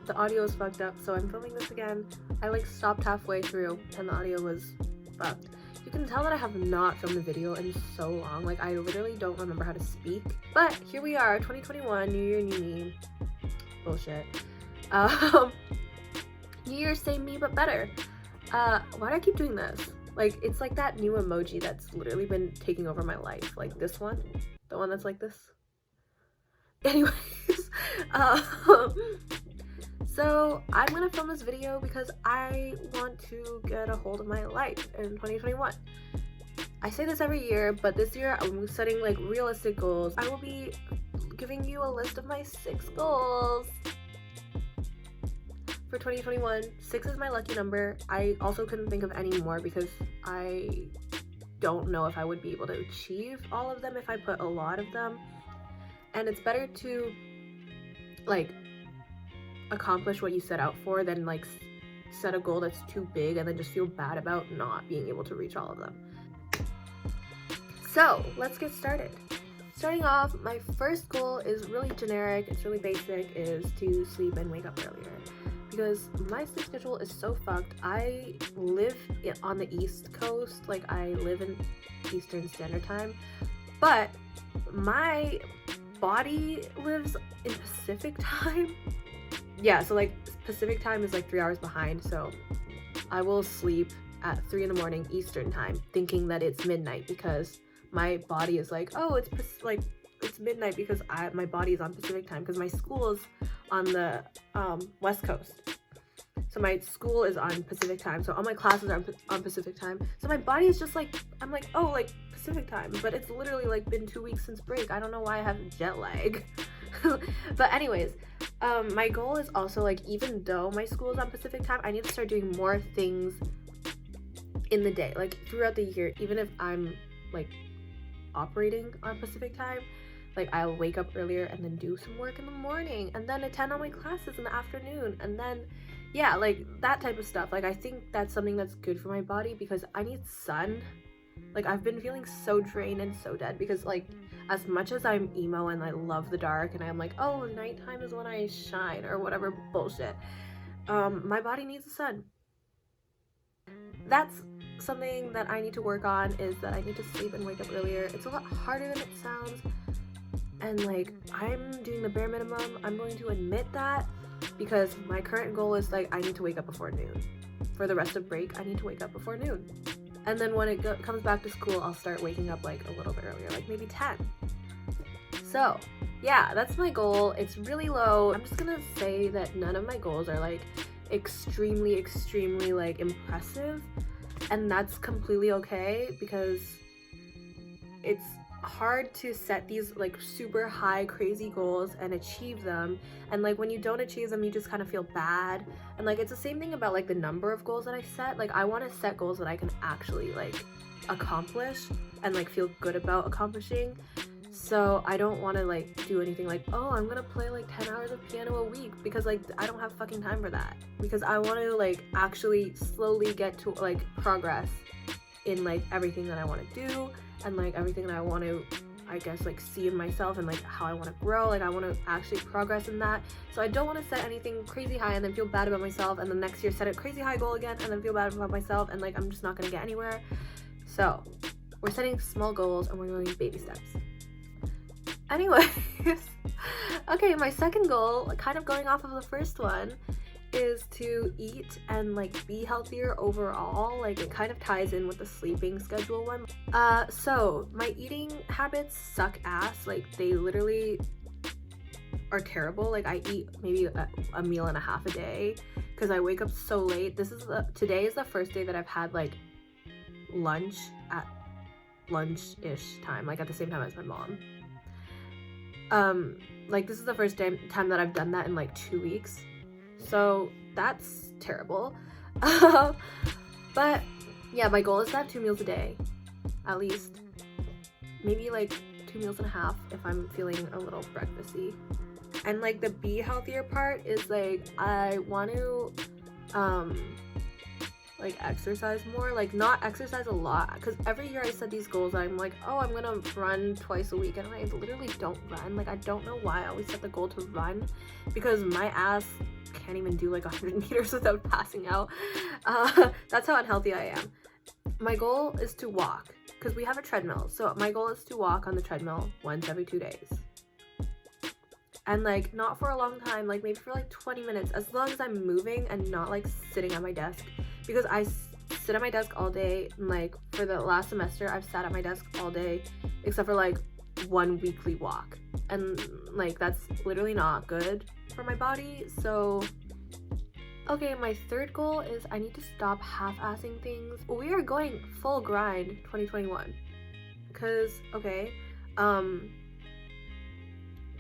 the audio is fucked up, so I'm filming this again. I like stopped halfway through and the audio was fucked. You can tell that I have not filmed a video in so long. Like, I literally don't remember how to speak. But here we are, 2021, New Year, New Me. Bullshit. New Year, same me, but better. Why do I keep doing this? Like, it's like that new emoji that's literally been taking over my life. Like this one. The one that's like this. Anyways. So I'm gonna film this video because I want to get a hold of my life in 2021. I say this every year, but this year I'm setting like realistic goals. I will be giving you a list of my 6 goals for 2021. 6 is my lucky number. I also couldn't think of any more because I don't know if I would be able to achieve all of them if I put a lot of them. And it's better to like accomplish what you set out for than like set a goal that's too big and then just feel bad about not being able to reach all of them. So let's get started. Starting off, my first goal is really generic, it's really basic, is to sleep and wake up earlier. Because my sleep schedule is so fucked. I live on the East Coast, like I live in Eastern Standard Time, but my body lives in Pacific Time. Yeah, so like Pacific Time is like 3 hours behind, so I will sleep at 3 in the morning Eastern Time thinking that it's midnight because my body is like, oh, it's midnight because my body is on Pacific Time because my school is on the West Coast. So my school is on Pacific Time, so all my classes are on Pacific Time. So my body is just like, I'm like, oh, like Pacific Time, but it's literally like been 2 weeks since break. I don't know why I have jet lag. But anyways, my goal is also like, even though my school is on Pacific Time, I need to start doing more things in the day, like throughout the year. Even if I'm like operating on Pacific Time, like I'll wake up earlier and then do some work in the morning and then attend all my classes in the afternoon, and then yeah, like that type of stuff. Like I think that's something that's good for my body because I need sun. Like I've been feeling so drained and so dead because like as much as I'm emo and I love the dark and I'm like, oh, nighttime is when I shine or whatever bullshit, my body needs the sun. That's something that I need to work on, is that I need to sleep and wake up earlier. It's a lot harder than it sounds, and like I'm doing the bare minimum. I'm going to admit that because my current goal is like I need to wake up before noon. For the rest of break, I need to wake up before noon. And then when it comes back to school, I'll start waking up like a little bit earlier, like maybe 10. So yeah, that's my goal. It's really low. I'm just gonna say that none of my goals are like extremely like impressive, and that's completely okay because it's hard to set these like super high crazy goals and achieve them, and like when you don't achieve them you just kind of feel bad. And like it's the same thing about like the number of goals that I set. Like I want to set goals that I can actually like accomplish and like feel good about accomplishing. So I don't want to like do anything like, oh, I'm gonna play like 10 hours of piano a week, because like I don't have fucking time for that. Because I want to like actually slowly get to like progress in like everything that I want to do, and like everything that I want to, I guess, like see in myself, and like how I want to grow. Like I want to actually progress in that. So I don't want to set anything crazy high and then feel bad about myself, and then next year set a crazy high goal again and then feel bad about myself, and like I'm just not gonna get anywhere. So we're setting small goals and we're going baby steps. Anyways, okay, my second goal, kind of going off of the first one, is to eat and like be healthier overall. Like it kind of ties in with the sleeping schedule one. So my eating habits suck ass. Like they literally are terrible. Like I eat maybe a meal and a half a day because I wake up so late. Today is the first day that I've had like lunch at lunch-ish time, like at the same time as my mom. Like this is the first time that I've done that in like 2 weeks. So that's terrible. But yeah, my goal is to have 2 meals a day, at least. Maybe like 2 meals and a half if I'm feeling a little breakfasty. And like the be healthier part is like I want to like exercise more, like not exercise a lot, because every year I set these goals. I'm like, oh, I'm gonna run twice a week, and I literally don't run. Like, I don't know why I always set the goal to run, because my ass can't even do like 100 meters without passing out. That's how unhealthy I am. My goal is to walk, because we have a treadmill, so my goal is to walk on the treadmill once every 2 days. And like, not for a long time, like maybe for like 20 minutes, as long as I'm moving and not like sitting at my desk, because I sit at my desk all day. And like, for the last semester, I've sat at my desk all day except for like one weekly walk, and like that's literally not good for my body. So okay, my third goal is I need to stop half-assing things. We are going full grind 2021, because okay,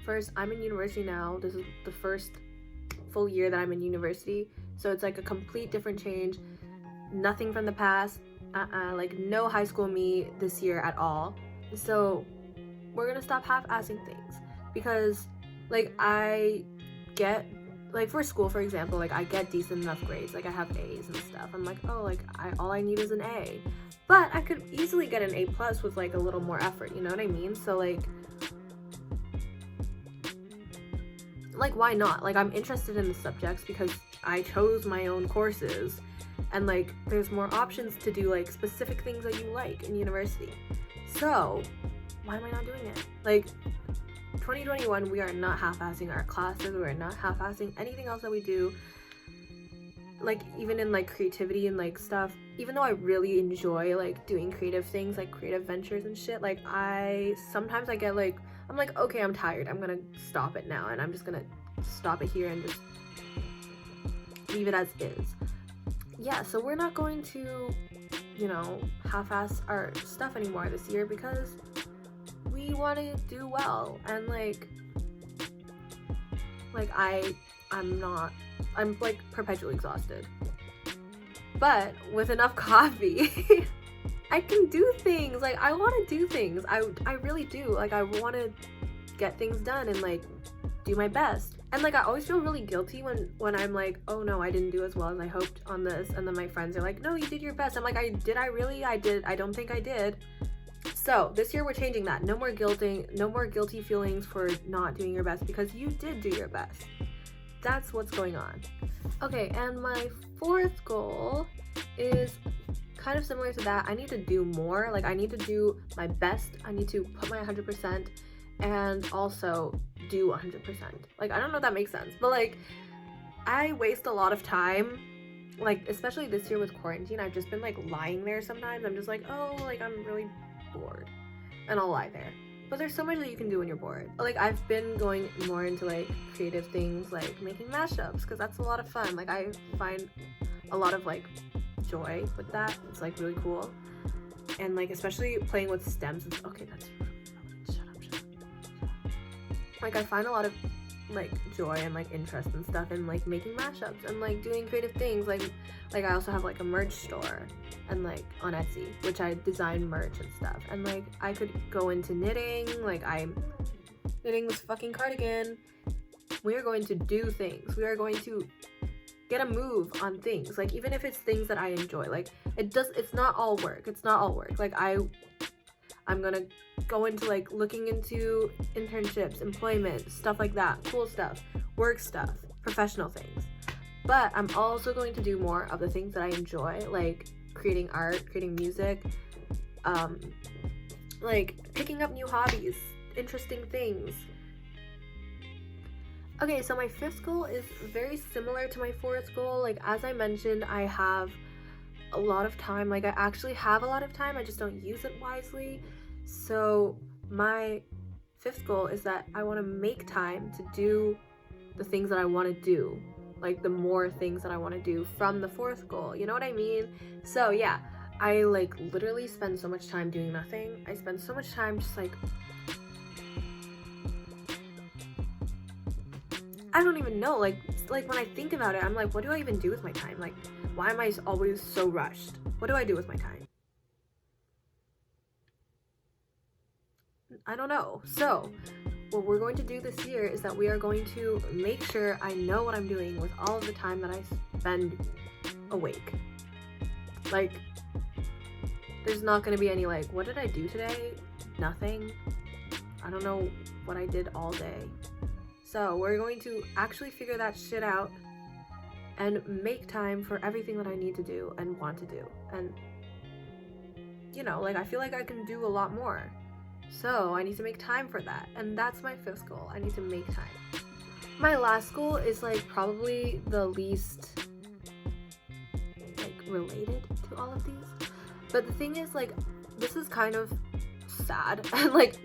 first, I'm in university now. This is the first full year that I'm in university, so it's like a complete different change. Nothing from the past, like no high school me this year at all. So we're gonna stop half-assing things, because like I get, like for school, for example, like I get decent enough grades, like I have A's and stuff. I'm like, oh, like all I need is an A, but I could easily get an A+ with like a little more effort, you know what I mean? So like why not? Like, I'm interested in the subjects because I chose my own courses, and like there's more options to do like specific things that you like in university. So why am I not doing it? Like, 2021, we are not half-assing our classes, we are not half-assing anything else that we do, like even in like creativity and like stuff. Even though I really enjoy like doing creative things, like creative ventures and shit, like sometimes I get like, I'm like, okay, I'm tired, I'm gonna stop it now, and I'm just gonna stop it here and just leave it as is. Yeah, so we're not going to, you know, half-ass our stuff anymore this year, because we want to do well. And like I'm like perpetually exhausted, but with enough coffee I can do things. Like, I want to do things. I really do. Like, I want to get things done and like do my best. And like, I always feel really guilty when I'm like, oh no, I didn't do as well as I hoped on this, and then my friends are like, no, you did your best. I'm like, I did. I don't think I did. So this year we're changing that. No more guilty feelings for not doing your best, because you did do your best. That's what's going on. Okay, and my fourth goal is kind of similar to that. I need to do more. Like, I need to do my best. I need to put my 100% and also do 100%. Like, I don't know if that makes sense, but like, I waste a lot of time, like especially this year with quarantine. I've just been like lying there sometimes. I'm just like, oh, like I'm really bored, and I'll lie there. But there's so much that you can do when you're bored. Like, I've been going more into like creative things, like making mashups, because that's a lot of fun. Like, I find a lot of like joy with that. It's like really cool. And like, especially playing with stems. Okay, that's shut up. Like, I find a lot of like joy and like interest and stuff in like making mashups and like doing creative things. Like I also have like a merch store, and like on Etsy, which I design merch and stuff. And like, I could go into knitting. Like, I'm knitting this fucking cardigan. We are going to do things. We are going to get a move on things. Like, even if it's things that I enjoy, like it's not all work. Like, I'm gonna go into like looking into internships, employment, stuff like that, cool stuff, work stuff, professional things. But I'm also going to do more of the things that I enjoy, like creating art, creating music, like picking up new hobbies, interesting things. Okay, so my fifth goal is very similar to my fourth goal. Like, as I mentioned, I have a lot of time. Like, I actually have a lot of time, I just don't use it wisely. So my fifth goal is that I want to make time to do the things that I want to do, like the more things that I want to do from the fourth goal, you know what I mean? So yeah, I like literally spend so much time doing nothing. I spend so much time just like, I don't even know, like when I think about it, I'm like, what do I even do with my time? Like, why am I always so rushed? What do I do with my time? I don't know. So what we're going to do this year is that we are going to make sure I know what I'm doing with all of the time that I spend awake. Like, there's not gonna be any like, what did I do today? Nothing. I don't know what I did all day. So we're going to actually figure that shit out and make time for everything that I need to do and want to do. And, you know, like, I feel like I can do a lot more. So I need to make time for that. And that's my 5th goal. I need to make time. My last goal is like probably the least like related to all of these. But the thing is, like, this is kind of sad and like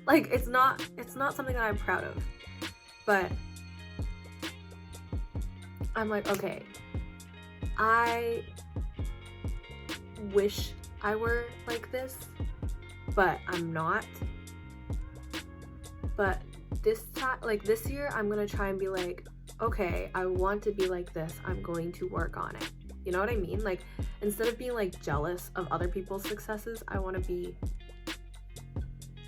it's not something that I'm proud of. But I'm like, okay, I wish I were like this, but I'm not. But this time, like this year, I'm gonna try and be like, okay, I want to be like this. I'm going to work on it. You know what I mean? Like, instead of being like jealous of other people's successes, I want to be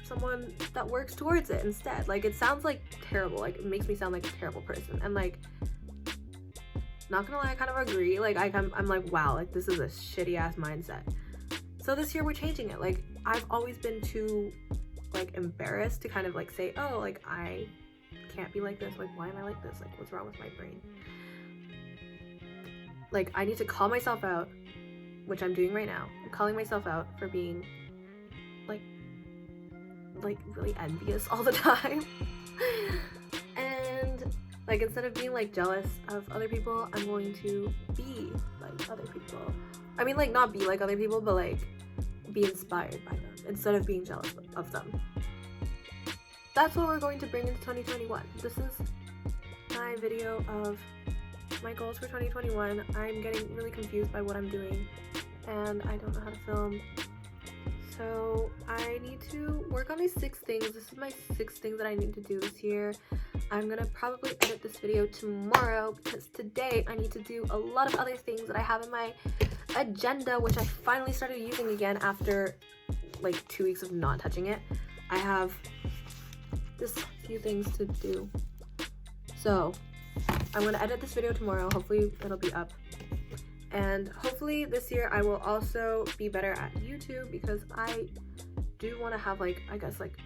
someone that works towards it instead. Like, it sounds like terrible. Like, it makes me sound like a terrible person. And like, not gonna lie, I kind of agree. Like, I'm like, wow, like this is a shitty ass mindset. So this year we're changing it. Like, I've always been too like embarrassed to kind of like say, oh, like I can't be like this. Like, why am I like this? Like, what's wrong with my brain? Like, I need to call myself out, which I'm doing right now. I'm calling myself out for being like really envious all the time. And like, instead of being like jealous of other people, I'm going to be like other people. I mean, like, not be like other people, but like be inspired by them instead of being jealous of them. That's what we're going to bring into 2021. This is my video of my goals for 2021. I'm getting really confused by what I'm doing and I don't know how to film. So I need to work on these 6 things. This is my 6 things that I need to do this year. I'm gonna probably edit this video tomorrow because today I need to do a lot of other things that I have in my agenda, which I finally started using again after like 2 weeks of not touching it. I have this few things to do. So I'm gonna edit this video tomorrow. Hopefully it'll be up. And hopefully this year I will also be better at YouTube because I do want to have like, I guess like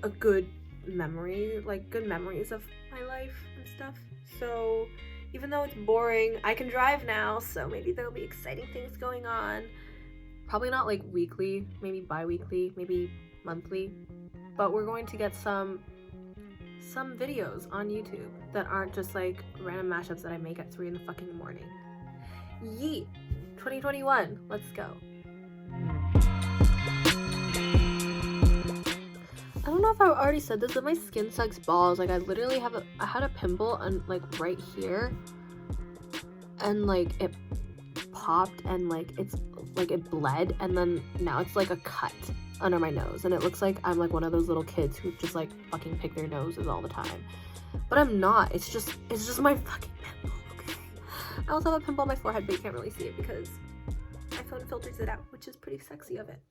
a good memory, like good memories of my life and stuff. So even though it's boring, I can drive now, so maybe there'll be exciting things going on. Probably not like weekly, maybe bi-weekly, maybe monthly, but we're going to get some videos on YouTube that aren't just like random mashups that I make at 3 in the fucking morning. Yeet! 2021, let's go. I don't know if I already said this, but my skin sucks balls. Like, I literally I had a pimple on like right here, and like it popped and like it's like it bled, and then now it's like a cut under my nose, and it looks like I'm like one of those little kids who just like fucking pick their noses all the time. But I'm not. It's just my fucking pimple. I also have a pimple on my forehead, but you can't really see it because my phone filters it out, which is pretty sexy of it.